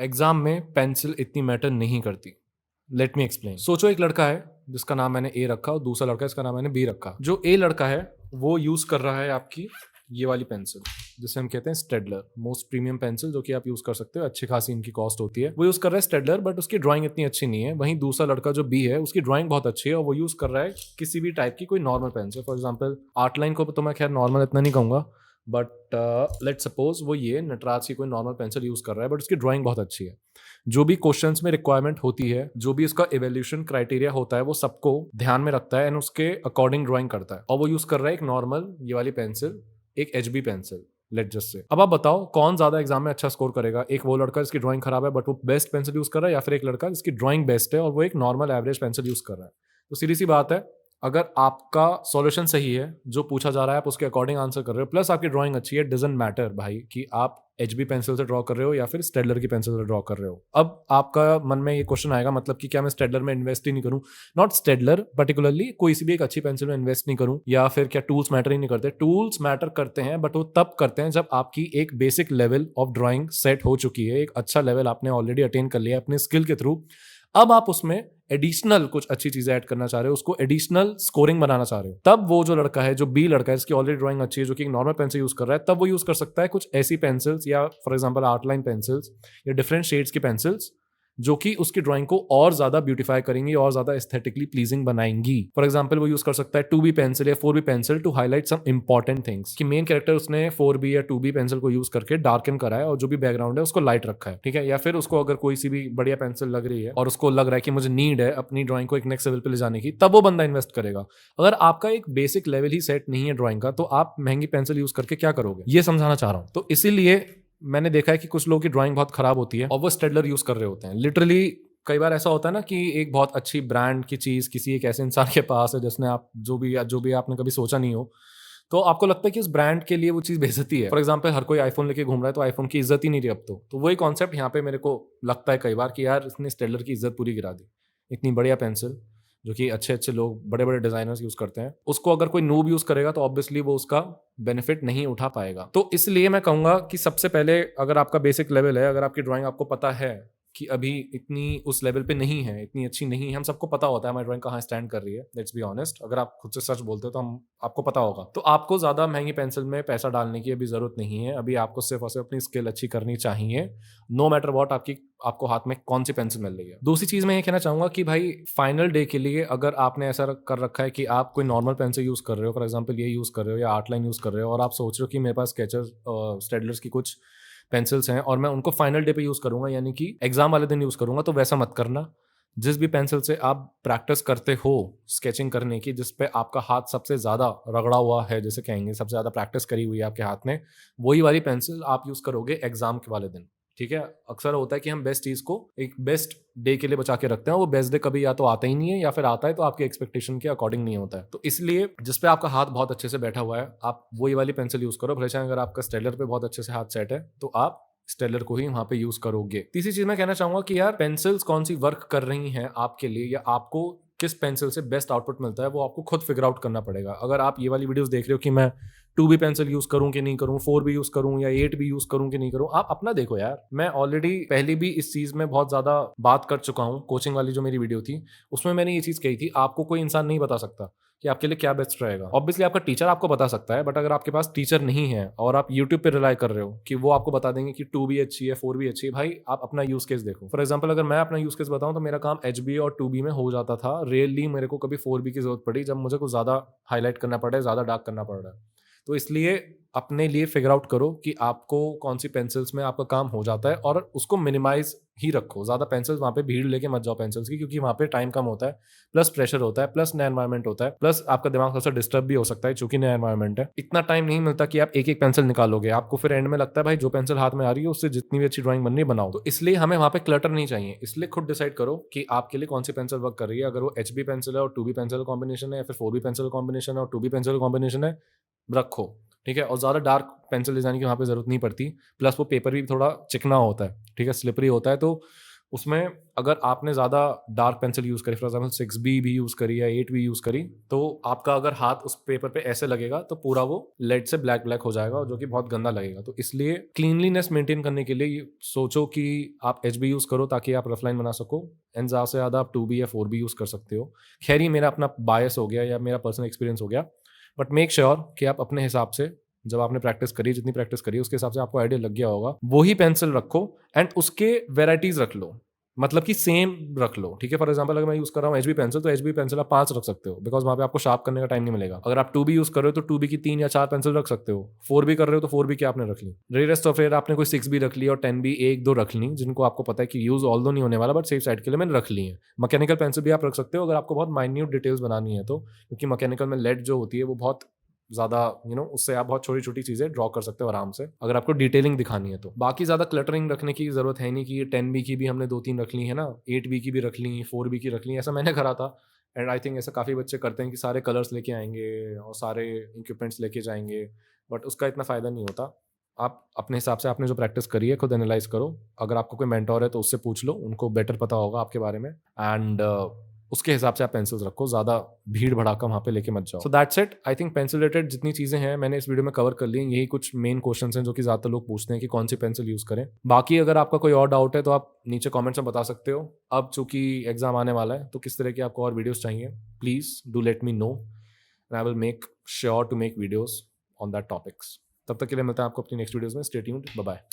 Exam में pencil इतनी matter नहीं करती। Let me explain. सोचो एक लड़का है जिसका नाम मैंने ए रखा और दूसरा लड़का है जिसका नाम मैंने बी रखा। जो ए लड़का है वो यूज कर रहा है आपकी ये वाली पेंसिल जिसे हम कहते हैं स्टेडलर, मोस्ट प्रीमियम पेंसिल जो कि आप यूज कर सकते हो, अच्छी खासी इनकी कॉस्ट होती है। वो यूज कर रहा है स्टेडलर, बट उसकी ड्राइंग इतनी अच्छी नहीं है। वहीं दूसरा लड़का जो बी है उसकी ड्राइंग बहुत अच्छी है और वो यूज कर रहा है किसी भी टाइप की कोई normal pencil. For example art line को तो मैं खैर नॉर्मल इतना नहीं कहूंगा, बट लेट सपोज वो ये नटराज की कोई नॉर्मल पेंसिल यूज कर रहा है बट उसकी ड्राइंग बहुत अच्छी है। जो भी क्वेश्चंस में रिक्वायरमेंट होती है, जो भी उसका इवैल्यूएशन क्राइटेरिया होता है, वो सबको ध्यान में रखता है एंड उसके अकॉर्डिंग ड्राइंग करता है। और वो यूज कर रहा है एक नॉर्मल ये वाली पेंसिल, एक HB pencil let just say. अब आप बताओ कौन ज्यादा एग्जाम में अच्छा स्कोर करेगा? एक वो लड़का जिसकी ड्राइंग खराब है बट वो बेस्ट पेंसिल यूज कर रहा है, या फिर एक लड़का जिसकी ड्राइंग बेस्ट है और वो एक नॉर्मल एवरेज पेंसिल यूज कर रहा है? तो सीधी सी बात है, अगर आपका सॉल्यूशन सही है, जो पूछा जा रहा है आप उसके अकॉर्डिंग आंसर कर रहे हो, प्लस आपकी ड्राइंग अच्छी है, डजंट मैटर भाई कि आप एचबी पेंसिल से ड्रॉ कर रहे हो या फिर स्टेडलर की पेंसिल से ड्रॉ कर रहे हो। अब आपका मन में ये क्वेश्चन आएगा मतलब कि क्या मैं स्टेडलर में इन्वेस्ट ही नहीं करूं? नॉट स्टेडलर पर्टिकुलरली, कोई सी भी एक अच्छी पेंसिल में इन्वेस्ट नहीं करूं? या फिर क्या टूल्स मैटर ही नहीं करते? टूल्स मैटर करते हैं, बट वो तब करते हैं जब आपकी एक basic level of drawing set हो चुकी है, एक अच्छा लेवल आपने ऑलरेडी अटेन कर लिया है अपने स्किल के थ्रू। अब आप उसमें एडिशनल कुछ अच्छी चीजें ऐड करना चाह रहे हो, उसको एडिशनल स्कोरिंग बनाना चाह रहे हो, तब वो जो लड़का है, जो बी लड़का है, जिसकी ऑलरेडी ड्राइंग अच्छी है, जो कि एक नॉर्मल पेंसिल यूज कर रहा है, तब वो यूज कर सकता है कुछ ऐसी पेंसिल्स या फॉर एग्जांपल आउटलाइन पेंसिल्स या डिफरेंट शेड्स की पेंसिल्स जो कि उसकी ड्राइंग को और ज्यादा ब्यूटीफाई करेंगी और ज्यादा एस्थेटिकली प्लीजिंग बनाएंगी। फॉर एग्जांपल वो यूज कर सकता है 2B पेंसिल या 4B pencil to highlight some important things, कि मेन कैरेक्टर उसने 4B या 2B पेंसिल को यूज करके डार्कन करा है और जो भी बैकग्राउंड है उसको लाइट रखा है, ठीक है। या फिर उसको अगर कोई सी भी बढ़िया पेंसिल लग रही है और उसको लग रहा है कि मुझे नीड है अपनी ड्राइंग को एक नेक्स्ट लेवल पे ले जाने की, तब वो बंदा इन्वेस्ट करेगा। अगर आपका एक बेसिक लेवल ही सेट नहीं है ड्राइंग का, तो आप महंगी पेंसिल यूज करके क्या करोगे, ये समझाना चाह रहा हूं। तो इसीलिए मैंने देखा है कि कुछ लोगों की ड्राइंग बहुत खराब होती है और वो स्टेडलर यूज कर रहे होते हैं। लिटरली कई बार ऐसा होता है ना कि एक बहुत अच्छी ब्रांड की चीज किसी एक ऐसे इंसान के पास है जिसने आप जो भी आपने कभी सोचा नहीं हो, तो आपको लगता है कि उस ब्रांड के लिए वो चीज बेइज्जती है। फॉर एग्जांपल हर कोई आईफोन लेके घूम रहा है तो आईफोन की इज्जत ही नहीं रही अब तो वही कॉन्सेप्ट यहाँ पे मेरे को लगता है कई बार कि यार इसने स्टेलर की इज्जत पूरी गिरा दी। इतनी बढ़िया पेंसिल जो कि अच्छे अच्छे लोग, बड़े बड़े डिजाइनर्स यूज करते हैं, उसको अगर कोई नूब यूज करेगा तो ऑब्वियसली वो उसका बेनिफिट नहीं उठा पाएगा। तो इसलिए मैं कहूंगा कि सबसे पहले अगर आपका बेसिक लेवल है, अगर आपकी ड्राइंग आपको पता है कि अभी इतनी उस लेवल पे नहीं है, इतनी अच्छी नहीं है, हम सबको पता होता है हमारी ड्राइंग कहाँ स्टैंड कर रही है, लेट्स बी ऑनेस्ट। अगर आप खुद से सच बोलते हो तो हम आपको पता होगा, तो आपको ज्यादा महंगी पेंसिल में पैसा डालने की अभी जरूरत नहीं है। अभी आपको सिर्फ और सिर्फ अपनी स्किल अच्छी करनी चाहिए, नो मैटर वॉट आपको हाथ में कौन सी पेंसिल मिल रही है। दूसरी चीज मैं ये कहना चाहूंगा कि भाई फाइनल डे के लिए अगर आपने ऐसा कर रखा है कि आप कोई नॉर्मल पेंसिल यूज कर रहे हो, फॉर एग्जाम्पल ये यूज कर रहे हो या आर्ट लाइन यूज कर रहे हो, और आप सोच रहे हो कि मेरे पास स्केचर्स स्टेडलर्स की कुछ पेंसिल्स हैं और मैं उनको फाइनल डे पे यूज करूंगा, यानी कि एग्जाम वाले दिन यूज करूंगा, तो वैसा मत करना। जिस भी पेंसिल से आप प्रैक्टिस करते हो स्केचिंग करने की, जिस पे आपका हाथ सबसे ज्यादा रगड़ा हुआ है, जैसे कहेंगे सबसे ज्यादा प्रैक्टिस करी हुई है आपके हाथ में, वही वाली पेंसिल आप यूज करोगे एग्जाम के वाले दिन, ठीक है। अक्सर होता है कि हम बेस्ट चीज को एक बेस्ट डे के लिए बचा के रखते हैं, वो बेस्ट डे कभी या तो आता ही नहीं है या फिर आता है तो आपकी एक्सपेक्टेशन के अकॉर्डिंग नहीं होता है। तो इसलिए जिस पे आपका हाथ बहुत अच्छे से बैठा हुआ है आप वही वाली पेंसिल यूज करो। भले चाहे अगर आपका स्टेलर पे बहुत अच्छे से हाथ सेट है तो आप स्टेलर को ही वहां पे यूज करोगे। तीसरी चीज मैं कहना चाहूंगा कि यार पेंसिल्स कौन सी वर्क कर रही हैं आपके लिए, या आपको किस पेंसिल से बेस्ट आउटपुट मिलता है, वो आपको खुद फिगर आउट करना पड़ेगा। अगर आप ये वाली वीडियोस देख रहे हो कि मैं 2B पेंसिल यूज करूं कि नहीं करूं, 4B यूज करूं या 8B यूज करूं कि नहीं करूं, आप अपना देखो यार। मैं ऑलरेडी पहले भी इस चीज में बहुत ज्यादा बात कर चुका हूं। कोचिंग वाली जो मेरी वीडियो थी उसमें मैंने ये चीज कही थी, आपको कोई इंसान नहीं बता सकता कि आपके लिए क्या बेस्ट रहेगा। ऑब्वियसली आपका टीचर आपको बता सकता है, बट अगर आपके पास टीचर नहीं है और आप यूट्यूब पे रिलाई कर रहे हो कि वो आपको बता देंगे कि 2B अच्छी है 4B अच्छी है, भाई आप अपना यूज केस देखो। फॉर एग्जाम्पल अगर मैं अपना यूज केस बताऊं तो मेरा काम HB और 2B में हो जाता था। रियली मेरे को कभी 4B की जरूरत पड़ी जब मुझे कुछ ज्यादा हाईलाइट करना पड़ा है, ज्यादा डार्क करना पड़ रहा है। तो इसलिए अपने लिए फिगर आउट करो कि आपको कौन सी पेंसिल्स में आपका काम हो जाता है और उसको मिनिमाइज ही रखो। ज्यादा पेंसिल्स वहां पे भीड़ लेके मत जाओ पेंसिल्स की, क्योंकि वहां पे टाइम कम होता है, प्लस प्रेशर होता है, प्लस नया एनवायरमेंट होता है, प्लस आपका दिमाग थोड़ा सा डिस्टर्ब भी हो सकता है चूंकि नया एनवायरमेंट है। इतना टाइम नहीं मिलता कि आप एक एक पेंसिल निकालोगे, आपको फिर एंड में लगता है भाई जो पेंसिल हाथ में आ रही है उससे जितनी भी अच्छी ड्राइंग बननी बनाओ। तो इसलिए हमें वहां पे क्लटर नहीं चाहिए। इसलिए खुद डिसाइड करो कि आपके लिए कौन सी पेंसिल वर्क कर रही है। अगर वो HB पेंसिल है और 2B पेंसिल कॉम्बिनेशन है, या फिर 4B पेंसिल कॉम्बिनेशन है और 2B पेंसिल कॉम्बिनेशन है, रखो, ठीक है। और ज़्यादा डार्क पेंसिल ले जाने की वहाँ पे ज़रूरत नहीं पड़ती। प्लस वो पेपर भी थोड़ा चिकना होता है, ठीक है, स्लिपरी होता है, तो उसमें अगर आपने ज़्यादा डार्क पेंसिल यूज़ करी, फॉर एग्जाम्पल 6B भी यूज़ करी या 8B यूज़ करी, तो आपका अगर हाथ उस पेपर पे ऐसे लगेगा तो पूरा वो लेड से ब्लैक ब्लैक हो जाएगा, और जो कि बहुत गंदा लगेगा। तो इसलिए क्लीनलीनेस मेंटेन करने के लिए सोचो कि आप HB यूज़ करो ताकि आप रफ लाइन बना सको, एंड ज़्यादा से ज़्यादा आप 2B या 4B यूज़ कर सकते हो। खैर ये मेरा अपना बायस हो गया या मेरा पर्सनल एक्सपीरियंस हो गया, बट मेक श्योर कि आप अपने हिसाब से, जब आपने प्रैक्टिस करी, जितनी प्रैक्टिस करी उसके हिसाब से आपको आइडिया लग गया होगा, वही पेंसिल रखो एंड उसके वेराइटीज रख लो, मतलब कि सेम रख लो। ठीक है, फॉर एग्जांपल अगर मैं यूज कर रहा हूँ HB पेंसिल, तो HB पेंसिल आप 5 रख सकते हो, बिकॉज वहां पे आपको शार्प करने का टाइम नहीं मिलेगा। अगर आप 2B यूज कर रहे हो तो 2B की 3 या 4 पेंसिल रख सकते हो। 4B कर रहे हो तो 4B की आपने रख ली, रेस्ट ऑफ फिर आपने कोई 6B रख ली और 10B 1-2 रख ली, जिनको आपको पता है कि यूज ऑल दो नहीं होने वाला, बट सेफ साइड के लिए मैंने रख ली है। मैकेनिकल पेंसिल भी आप रख सकते हो अगर आपको बहुत माइन्यूट डिटेल्स बनानी है तो, क्योंकि मैकेनिकल में लेड जो होती है वो बहुत ज़्यादा उससे आप बहुत छोटी-छोटी चीज़ें ड्रॉ कर सकते हो आराम से, अगर आपको डिटेलिंग दिखानी है तो। बाकी ज़्यादा क्लटरिंग रखने की ज़रूरत है नहीं कि ये 10B की भी हमने 2-3 रख ली है ना, 8B की भी रख ली, 4B की रख ली, ऐसा मैंने करा था। एंड आई थिंक ऐसा काफ़ी बच्चे करते हैं कि सारे कलर्स लेके आएँगे और सारे इक्विपमेंट्स लेके जाएँगे, बट उसका इतना फ़ायदा नहीं होता। आप अपने हिसाब से आपने जो प्रैक्टिस करी है खुद एनालाइज़ करो। अगर आपको कोई मेंटर है तो उससे पूछ लो, उनको बेटर पता होगा आपके बारे में, एंड उसके हिसाब से आप पेंसिल्स रखो, ज़्यादा भीड़ भड़ाका वहाँ पे लेके मत जाओ। So that's it. I think pencil related जितनी चीज़ें हैं मैंने इस वीडियो में कवर कर ली हैं। यही कुछ मेन क्वेश्चंस हैं जो कि ज़्यादातर लोग पूछते हैं कि कौन सी पेंसिल यूज़ करें। बाकी अगर आपका कोई और डाउट है तो आप नीचे कमेंट्स में बता सकते हो। अब चूंकि एग्जाम आने वाला है तो किस तरह की आपको और वीडियोस चाहिए, please do let me know and I will make sure to make videos on that topics. तब तक के लिए मिलता है आपको अपनी नेक्स्ट वीडियोस में। Stay tuned, bye bye.